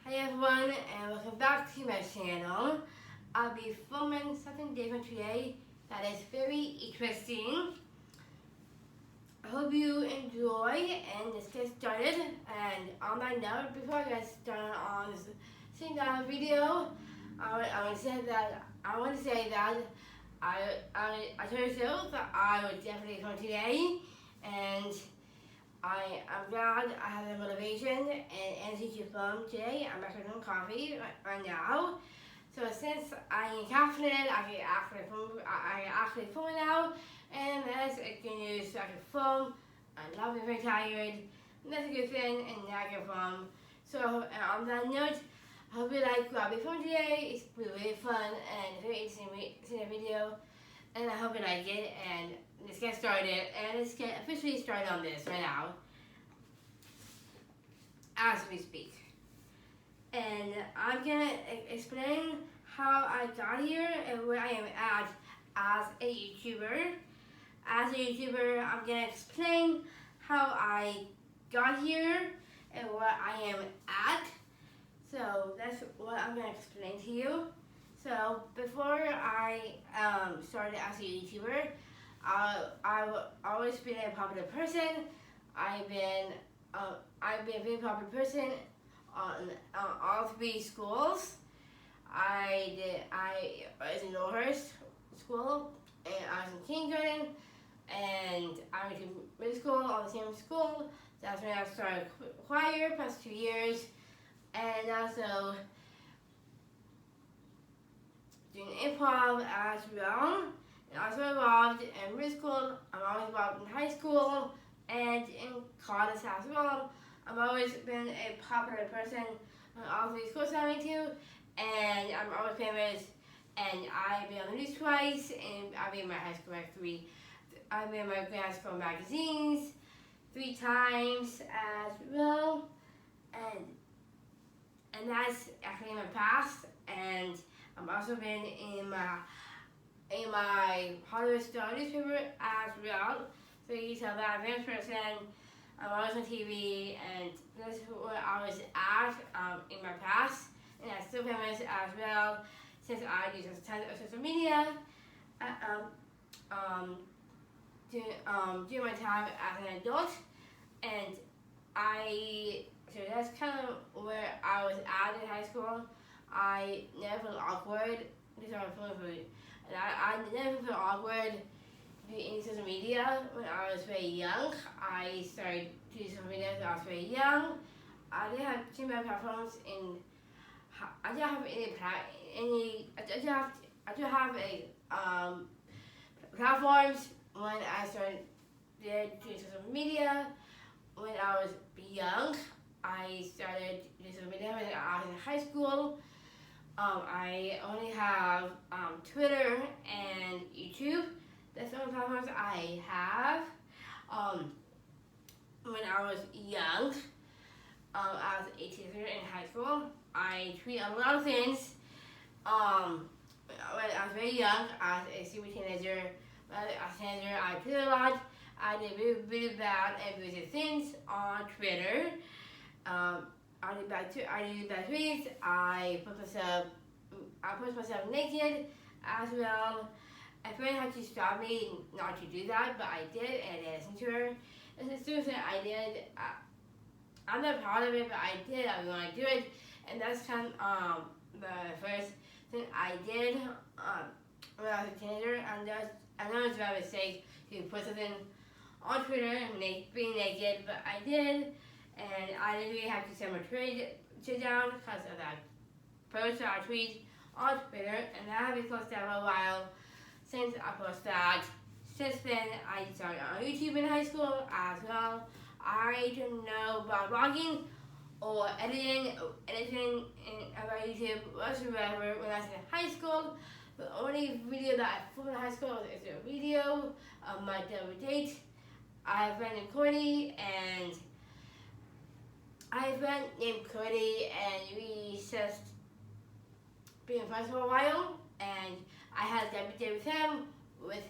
Hi everyone, and welcome back to my channel. I'll be filming something different today that is very interesting. I hope you enjoy, and let's get started. And on that note, before I get started on this video, I want to say that I told you that I would definitely come today, and I'm glad I have the motivation and energy to film today. I'm making some coffee right now. So since I am confident, I can actually film it now, and that's a good news. So I can film. I'm not very tired. That's a good thing, and now I can film. So on that note, I hope you like what I'll be filming today. It's really fun and very interesting video, and I hope you like it. And let's get started, and let's get officially started on this right now, as we speak. And I'm gonna explain how I got here and where I am at as a YouTuber. As a YouTuber, I'm gonna explain how I got here and where I am at. So that's what I'm gonna explain to you. So before I started as a YouTuber, I've always been a popular person. I've been a very popular person on all three schools. I was in Norhurst School, and I was in kindergarten, and I went to middle school on the same school. That's when I started choir, past 2 years, and also doing improv as well. And also involved in middle school. I'm always involved in high school and in college as well. I've always been a popular person on all three schools I went to, and I'm always famous. And I've been on the news twice, and I've been in my high school I've been in my grad school magazines 3 times as well, and that's actually in my past. And I've also been in my Hollywood Star newspaper as well. So you can tell that I'm a famous person. I'm always on TV, and that's where I was at in my past, and I'm still famous as well since I use a ton of social media during my time as an adult, and so that's kind of where I was at in high school. I never felt awkward. And I never felt awkward doing social media when I was very young. I started doing social media when I was very young. I didn't have too many platforms I didn't have I do have a platforms when I started doing social media when I was young. I started doing social media when I was in high school. I only have Twitter and YouTube. That's the only platforms I have. When I was young, as a teenager in high school, I tweet a lot of things. When I was very young, as a super teenager, I tweeted a lot. I did really, really bad and abusive things on Twitter. I did bad tweets. I put myself naked as well. A friend had to stop me not to do that, but I did, and I listened to her. It's a stupid thing I did. I'm not proud of it, but I did. I want to do it, and that's kind of the first thing I did when I was a teenager. And I know it's a mistake to put something on Twitter and being naked, but I did, and I didn't really have to send my tweet down because of that post or tweet on Twitter, and that has been closed down for a while since I posted that. Since then, I started on YouTube in high school as well. I didn't know about vlogging or anything about YouTube whatsoever when I was in high school. The only video that I filmed in high school is a video of my double date. I have a friend named Cody, and we just been friends for a while, and I had a double date with him, with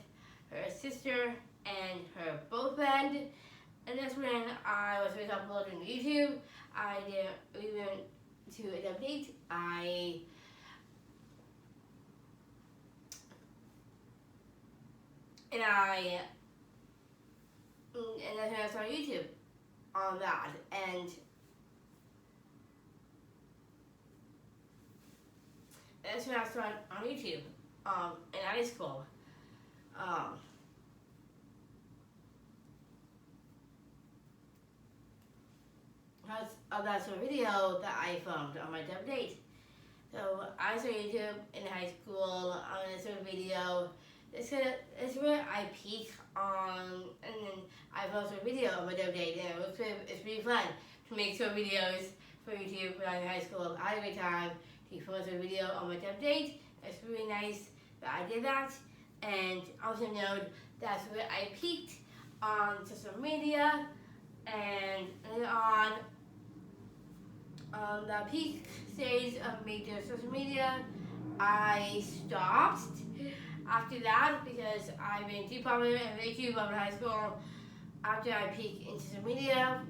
her sister and her boyfriend, and that's when I was first uploading to YouTube. I didn't even to an update. And that's when I started YouTube on that. And that's when I started on YouTube in high school. Um, that's a video that I filmed on my update. So I started YouTube in high school on this sort of video. It's where I peak on, and then I post a video on my update, and it's really fun to make short videos for YouTube when I'm in high school. I had a great time to post a video on my update. It's really nice that I did that, and also note that's where I peaked on social media, and later on the peak stage of major social media, I stopped after that because I've been too popular and way too popular in high school. After I peaked in social media,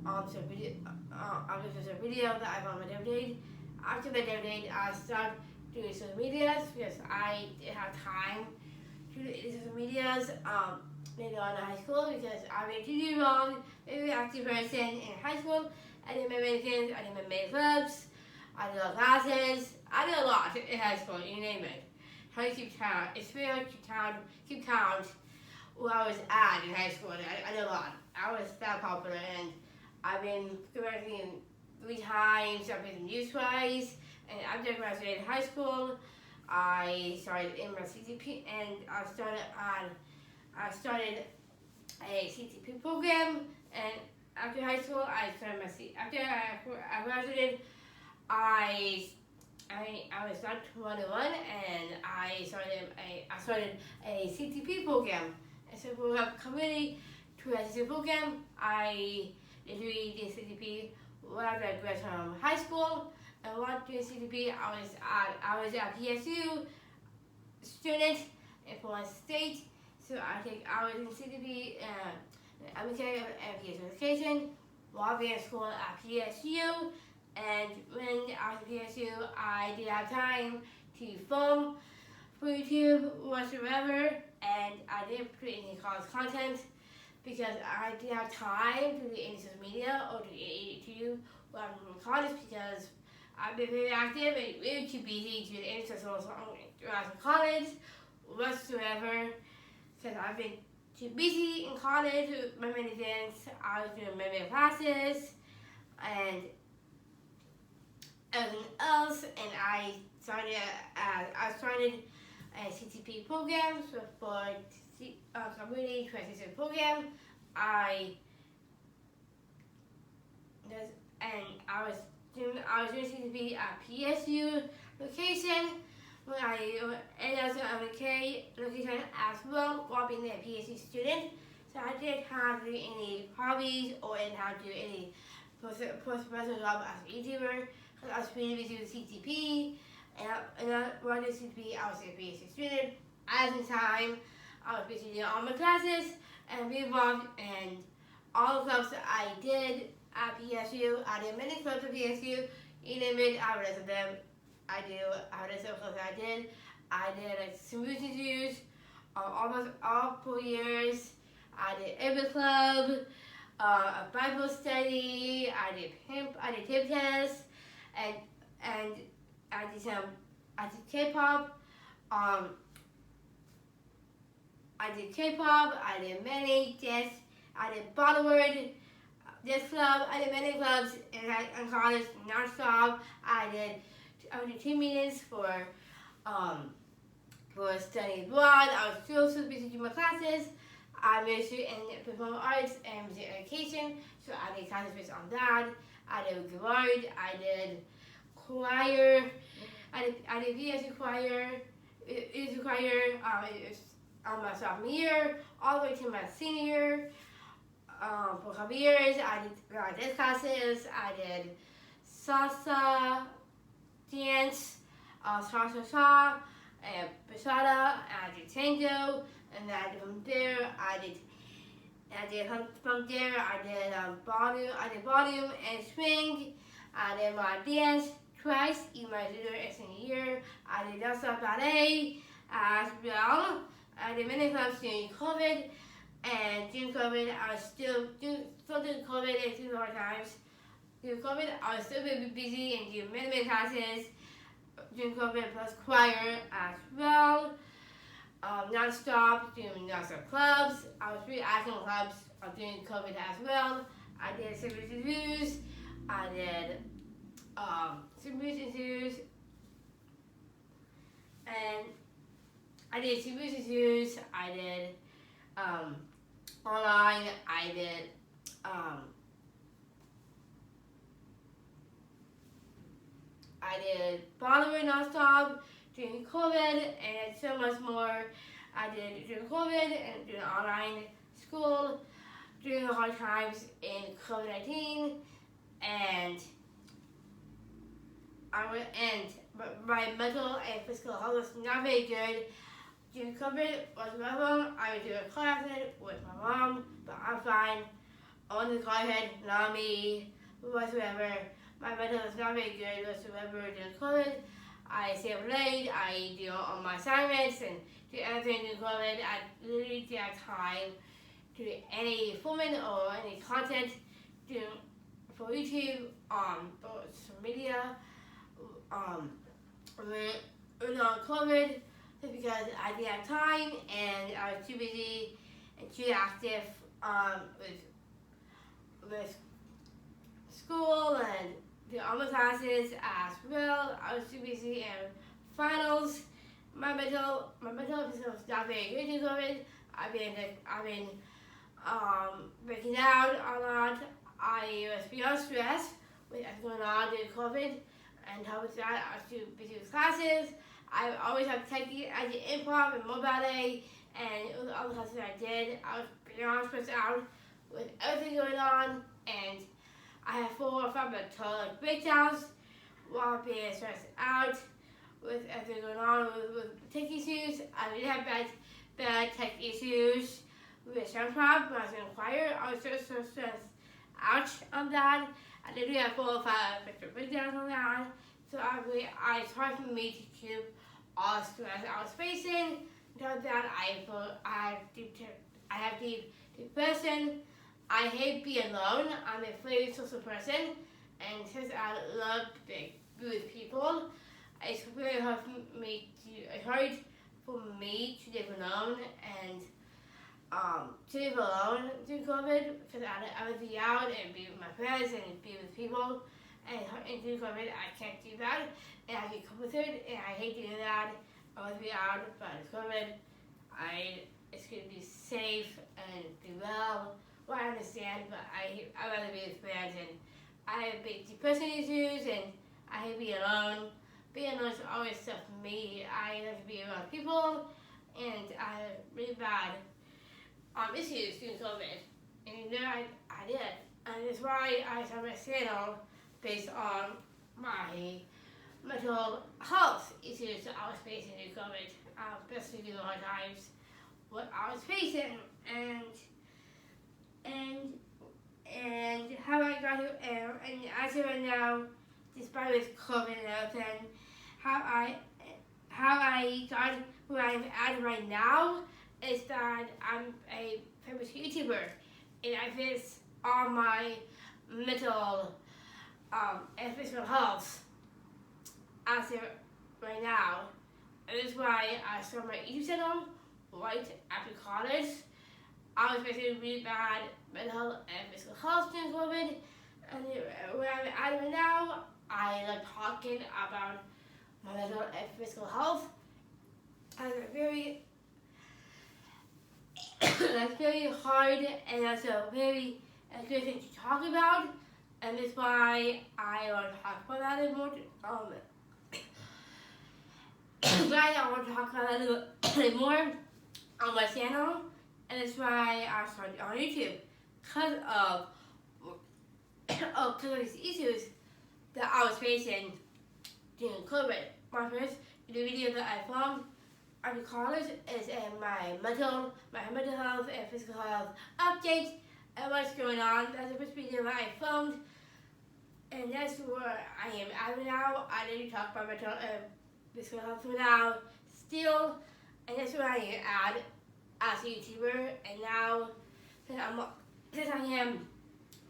after social video that I found my update. After my update, I started doing social medias because I didn't have time to do social medias later on in high school because I went too long, very active person in high school. I did my many things, I did my many clubs, I did classes, I did a lot in high school, you name it. How to keep count, it's very hard to keep count where I was at in high school. I did a lot. I was that popular, and I've been graduating 3 times, I've been used twice, and after I graduated high school, I started in my CTP, and I started a CTP program, and after high school, after I graduated, I was not 21, and I started a CTP program. And so we have community to a CTP program. I literally did CTP right after I graduated from high school. And while doing CTP, I was a PSU student in Florida State. So I was in CTP, MK and PSU education while being in school at PSU. And when I was at PSU, I did have time to film for YouTube whatsoever, and I didn't put any college content because I didn't have time to do any social media or to do what I'm doing in college because I've been very active and really too busy to do any social when I was in college whatsoever because I've been too busy in college with my many things. I was doing many classes and everything else, and I started a CTP program for community transition program. I was doing CTP at PSU location when and also MK location as well while being a PSU student. So I didn't have to do any hobbies or didn't have to do any post-professional job as a YouTuber. I was really busy with CTP, and when I did CTP, I was a PSU student. At the time, I was busy doing all my classes and be involved in all the clubs that I did at PSU. I did many clubs at PSU. You name it, I would listen to them. I would listen to clubs that I did. I did like smooth reviews almost all 4 years. I did every club, a Bible study. I did tip tests. And I did K-pop. I did K-pop. I did many tests. I did Bollywood, this club. I did many clubs in college non-stop. I did 2 meetings for studying abroad. I was still busy doing my classes. I majored in performing arts and music education, so I did classes based on that. I did guitar, I did choir, I did PSU choir. It was choir. It was on my sophomore year, all the way to my senior year. For a couple years, I did dance classes. I did salsa, dance, salsa, and bachata. I did tango, and then from there, I did ballroom and swing. I did my dance twice in my junior and senior year. I did nonstop ballet as well. I did many clubs during COVID, and during COVID, I was still doing COVID and through hard times. During COVID, I was still very busy and doing many classes during COVID, plus choir as well. Non-stop, doing non-stop clubs. I was really active in clubs during COVID as well. I did service reviews. I did service interviews, and I did service reviews. I did online. I did Bollywood non-stop during COVID, and so much more. I did during COVID and during online school during the hard times in COVID-19, and my mental and physical health was not very good. During COVID was my home. I was doing classes with my mom, but I'm fine. I wanted to go ahead, not me, whatsoever. My mental was not very good whatsoever during COVID. I stay up late, I do all my assignments and do everything during COVID. I literally didn't have time to do any filming or any content for YouTube, social media, when on COVID, just because I didn't have time and I was too busy and too active with school and the other classes as well. I was too busy in finals. My mental physical was not very good during COVID. I've been breaking out a lot. I was beyond stressed with what's going on during COVID, and how with that I was too busy with classes. I always have technique. I did improv and more ballet, and all the classes I did. I was beyond stressed out with everything going on, and I had 4 or 5 mental breakdowns while being stressed out with everything going on with tech issues. I really had bad tech issues with SoundCloud when I was in choir. I was so stressed out on that. I literally had 4 or 5 mental breakdowns on that. So it's hard for me to keep all the stress I was facing. Because that I have deep depression. I hate being alone. I'm a very social person, and since I love being with people, it's very hard for me to live alone and to live alone during COVID, because I would be out and be with my friends and be with people, and during COVID I can't do that, and I get comforted, and I hate doing that. I would be out, but it's COVID. It's going to be safe and be well. Well, I understand, but I'd rather be with friends, and I have big depression issues, and I hate being alone. Being alone is always tough for me. I like to be around people, and I have really bad issues during COVID. And I did. And that's why I started my channel based on my mental health issues that I was facing during COVID, especially during the hard times, what I was facing, and how I got here, and as of right now, despite with COVID and everything, how I got where I'm at right now is that I'm a famous YouTuber, and I fix all my mental and physical health as of right now. And that's why I started my YouTube channel right after college. I was facing really bad mental and physical health during COVID, and where I'm at right now, I like talking about my mental and physical health. And that's very hard, and that's a very good thing to talk about, and that's why I want to talk about that more. Why I want to talk about that more on my channel, and that's why I started on YouTube, because of these issues that I was facing during COVID. My first video that I filmed after college is my mental health and physical health update and what's going on. That's the first video that I filmed And that's where I am at now. I didn't talk about mental physical health for now, still, and that's where I am at as a YouTuber. And now, since I am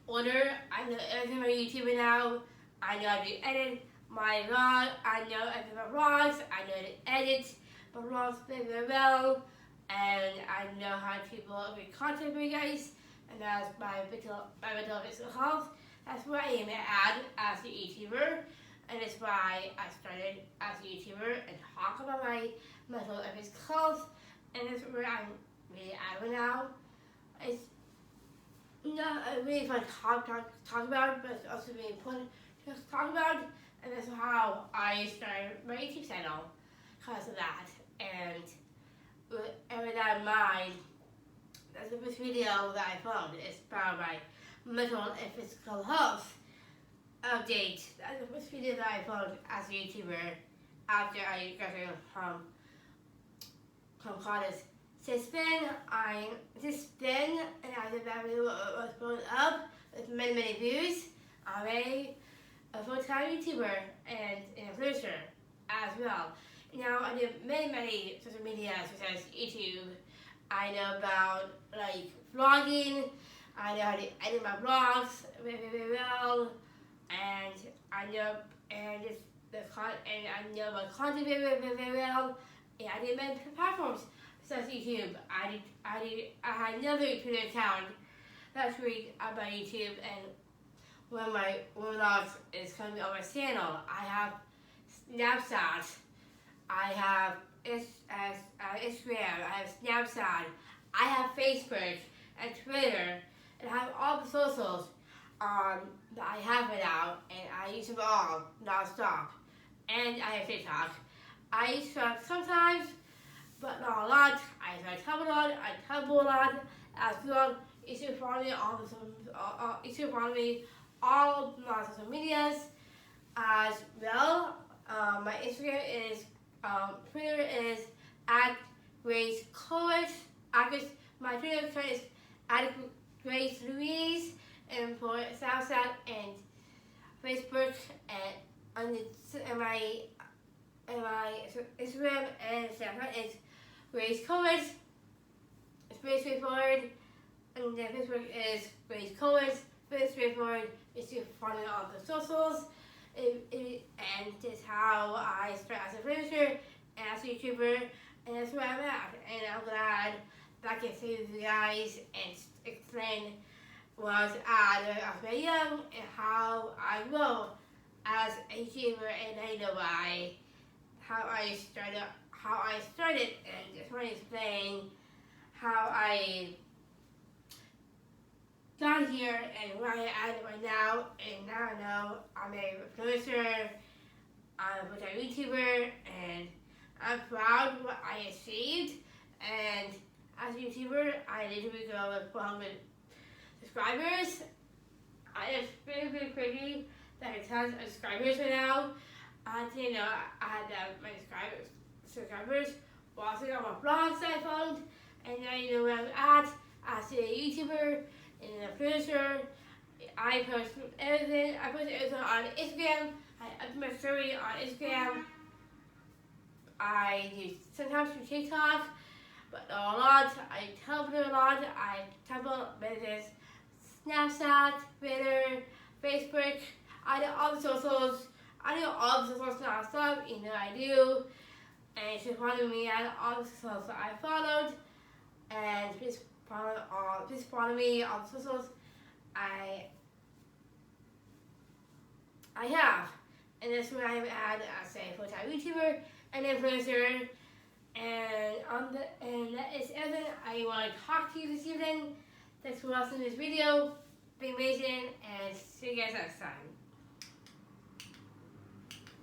older, I know everything about YouTuber now. I know how to edit my vlog. I know everything about vlogs. I know how to edit my vlogs very well, and I know how to make content for you guys. And that's my mental physical health. That's where I am at as a YouTuber, and that's why I started as a YouTuber and talk about my mental and physical health, and that's where I'm really at right now. It's not really fun to talk about, but it's also really important to talk about, and that's how I started my YouTube channel because of that. And with that in mind, that's the first video that I filmed. It's about my mental and physical health update. That's the first video that I filmed as a YouTuber after I graduated from college. Since then, and after that video was blown up with many views, I'm a full-time YouTuber and an influencer as well. Now I do many social media such as YouTube. I know about like vlogging. I know how to edit my vlogs very well, and I know I know my content very well. And I did many platforms such as YouTube. I had another Twitter account that's really about YouTube, and one of my vlogs is coming on my channel. I have Snapchat. I have Instagram. I have Snapchat. I have Facebook and Twitter. And I have all the socials that I have it out, and I use them all non-stop. And I have TikTok. I use TikTok sometimes, but not a lot. I Tumblr a lot as well. You should follow me all my social medias as well. My Instagram is Twitter is at Grace Coach. My Twitter account is at Grace Louise, and for Snapchat and Facebook and my Instagram and Snapchat is Grace Coach. It's very straightforward, and then Facebook is Grace Coach. Very straightforward. It's to follow all the socials, and this is how I start as a influencer and as a YouTuber, and that's where I'm at. And I'm glad that I can stay with you guys and explain where I was at when I was very young and how I grew as a YouTuber, and I know how I started, and just want to explain how I got here and where I am right now. And now I know I'm a influencer, I'm a full-time YouTuber, and I'm proud of what I achieved. And as a YouTuber, I literally go with 400 subscribers. It's very crazy that I have tons of subscribers right now. I didn't know I had that many subscribers watching all my vlogs I filmed, and now you know where I'm at as a YouTuber and an influencer. I post everything. I post everything on Instagram. I upload my story on Instagram. I do sometimes do TikTok, but not a lot. I Tumblr a lot. I Tumblr, Reddit, Snapchat, Twitter, Facebook. I do all the socials. I do all the socials non-stop. You know I do. And you should follow me at all the socials that I followed. And please follow me on the socials I have. And that's where I am at as a full-time YouTuber and influencer. And that is everything I want to talk to you this evening. Thanks for watching this video. Be amazing, and see you guys next time.